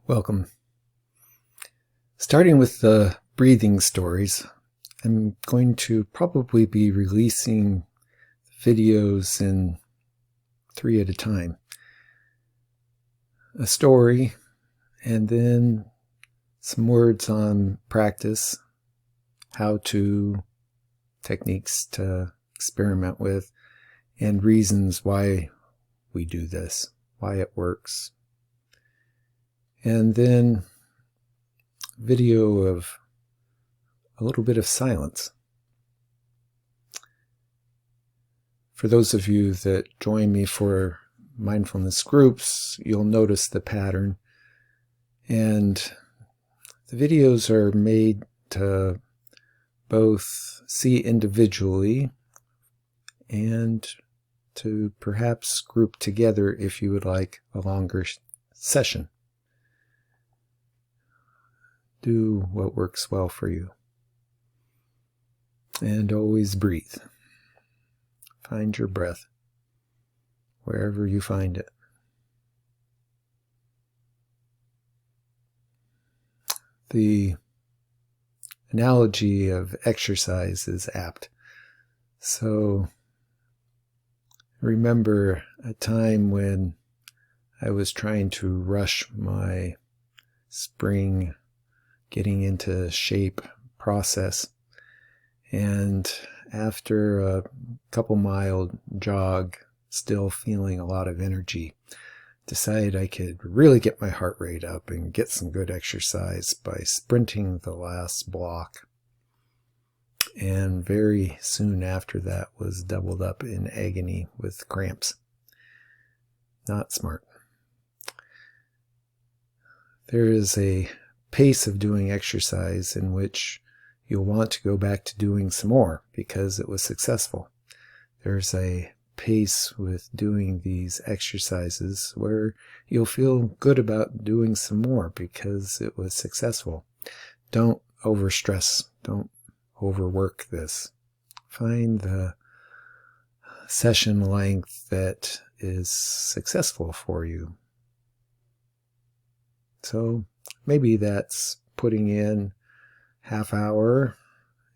Welcome. Starting with the breathing stories, I'm going to probably be releasing videos in 3 at a time. A story, and then some words on practice, how-to techniques to experiment with, and reasons why we do this, why it works. And then video of a little bit of silence. For those of you that join me for mindfulness groups, you'll notice the pattern. And the videos are made to both see individually and to perhaps group together if you would like a longer session. Do what works well for you. And always breathe. Find your breath wherever you find it. The analogy of exercise is apt. So remember a time when I was trying to rush my spring getting into shape process, and after a couple mile jog, still feeling a lot of energy, decided I could really get my heart rate up and get some good exercise by sprinting the last block. And very soon after that was doubled up in agony with cramps. Not smart. There is a pace of doing exercise in which you'll want to go back to doing some more because it was successful. There's a pace with doing these exercises where you'll feel good about doing some more because it was successful. Don't overstress. Don't overwork this. Find the session length that is successful for you. So maybe that's putting in half hour.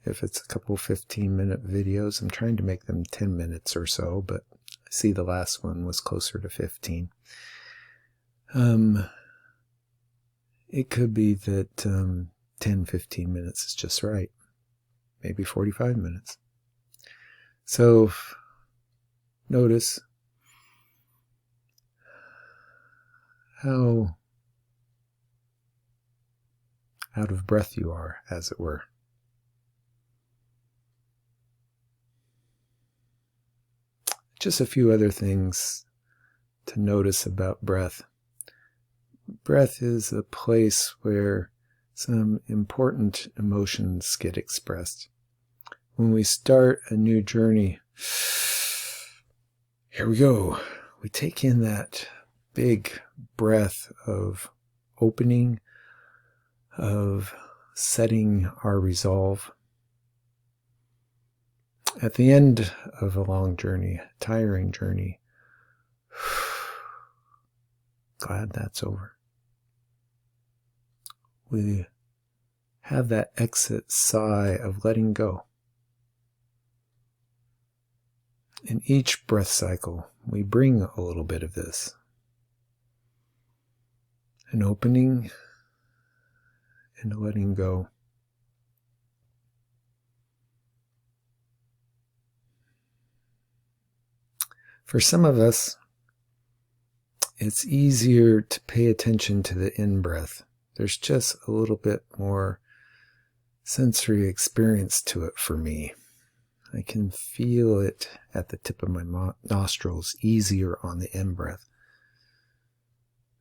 If it's a couple 15-minute videos, I'm trying to make them 10 minutes or so, but I see the last one was closer to 15. It could be that 10-15 minutes is just right. Maybe 45 minutes. So notice how out of breath you are, as it were. Just a few other things to notice about breath. Breath is a place where some important emotions get expressed. When we start a new journey, here we go. We take in that big breath of opening, of setting our resolve. At the end of a long journey, a tiring journey, glad that's over. We have that exit sigh of letting go. In each breath cycle, we bring a little bit of this. An opening and letting go. For some of us, it's easier to pay attention to the in-breath. There's just a little bit more sensory experience to it for me. I can feel it at the tip of my nostrils, easier on the in-breath.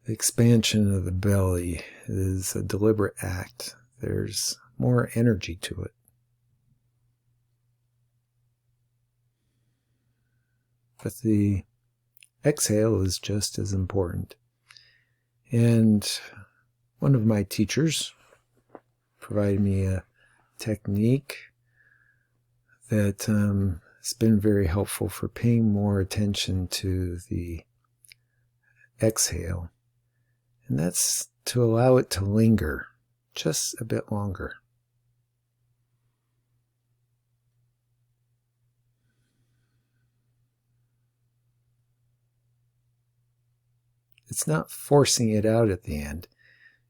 The expansion of the belly is a deliberate act. There's more energy to it. But the exhale is just as important. And one of my teachers provided me a technique that has been very helpful for paying more attention to the exhale. And that's to allow it to linger just a bit longer. It's not forcing it out at the end.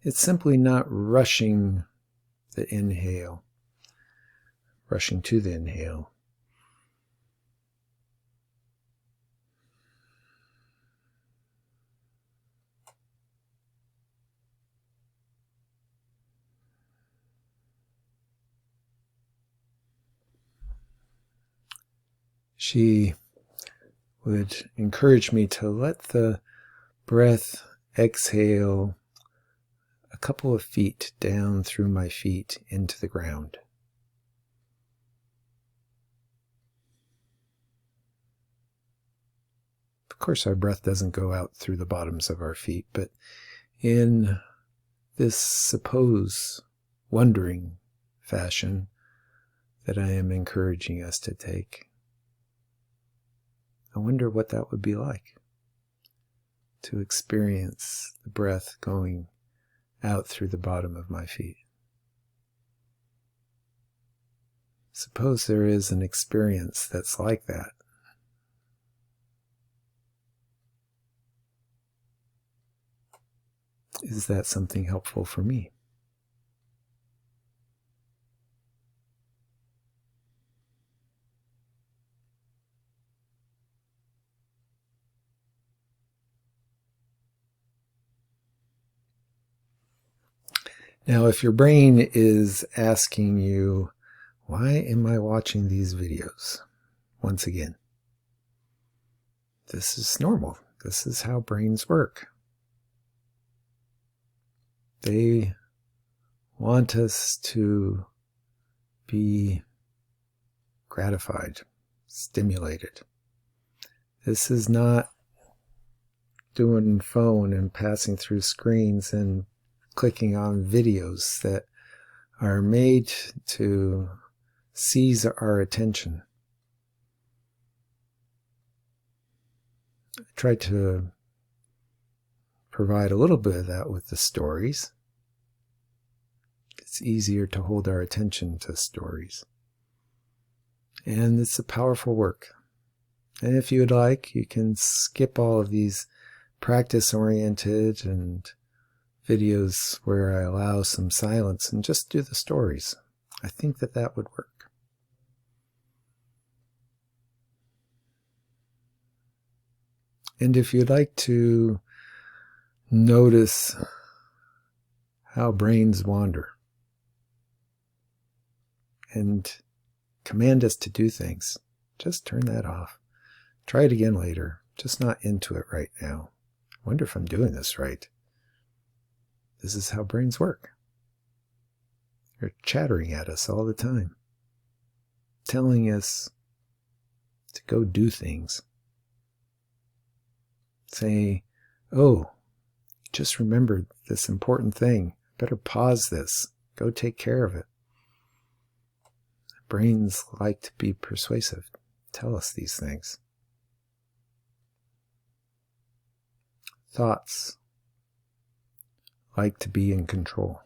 It's simply not rushing the inhale, rushing to the inhale. She would encourage me to let the breath exhale a couple of feet down through my feet into the ground. Of course, our breath doesn't go out through the bottoms of our feet, but in this suppose wondering fashion that I am encouraging us to take, I wonder what that would be like, to experience the breath going out through the bottom of my feet. Suppose there is an experience that's like that. Is that something helpful for me? Now, if your brain is asking you, why am I watching these videos? Once again, this is normal. This is how brains work. They want us to be gratified, stimulated. This is not doing phone and passing through screens and clicking on videos that are made to seize our attention. I try to provide a little bit of that with the stories. It's easier to hold our attention to stories. And it's a powerful work. And if you would like, you can skip all of these practice-oriented and videos where I allow some silence and just do the stories. I think that that would work. And if you'd like to notice how brains wander and command us to do things, just turn that off. Try it again later. Just not into it right now. I wonder if I'm doing this right. This is how brains work. They're chattering at us all the time, telling us to go do things. Say, oh, just remembered this important thing. Better pause this. Go take care of it. Brains like to be persuasive. Tell us these things. Thoughts like to be in control.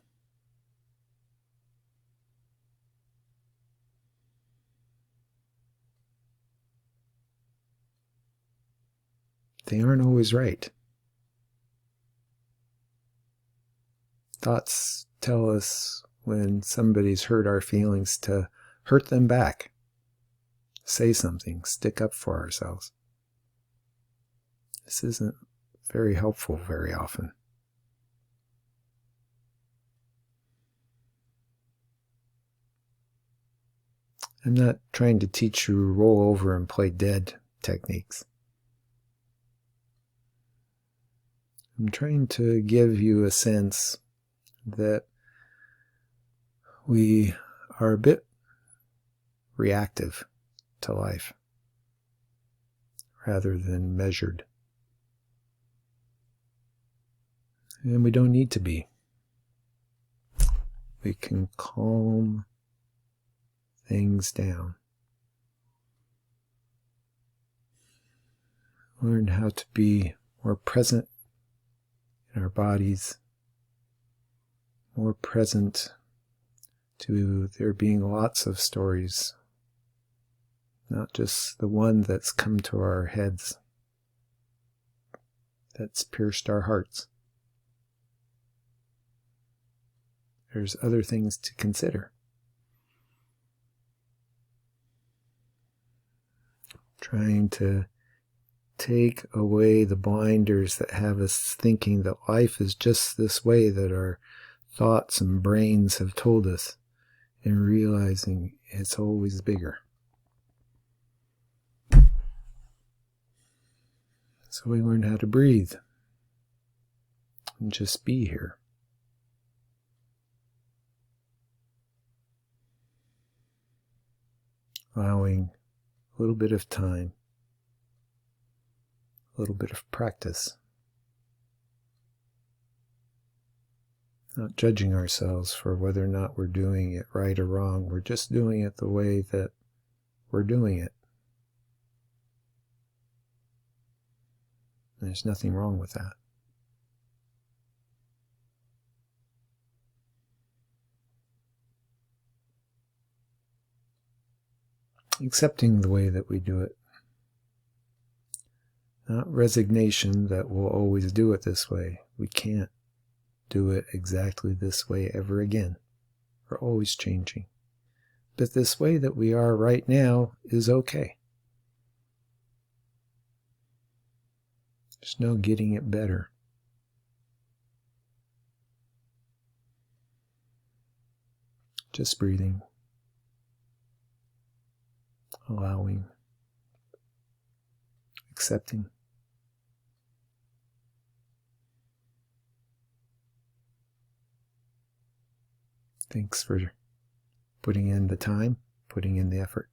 They aren't always right. Thoughts tell us when somebody's hurt our feelings to hurt them back. Say something, stick up for ourselves. This isn't very helpful very often. I'm not trying to teach you roll over and play dead techniques. I'm trying to give you a sense that we are a bit reactive to life rather than measured. And we don't need to be. We can calm things down. Learn how to be more present in our bodies, more present to there being lots of stories, not just the one that's come to our heads, that's pierced our hearts. There's other things to consider. Trying to take away the blinders that have us thinking that life is just this way that our thoughts and brains have told us, and realizing it's always bigger. So we learn how to breathe and just be here. Allowing a little bit of time, a little bit of practice. Not judging ourselves for whether or not we're doing it right or wrong. We're just doing it the way that we're doing it. There's nothing wrong with that. Accepting the way that we do it. Not resignation that we'll always do it this way. We can't do it exactly this way ever again. We're always changing. But this way that we are right now is okay. There's no getting it better. Just breathing. Allowing. Accepting. Thanks for putting in the time, putting in the effort.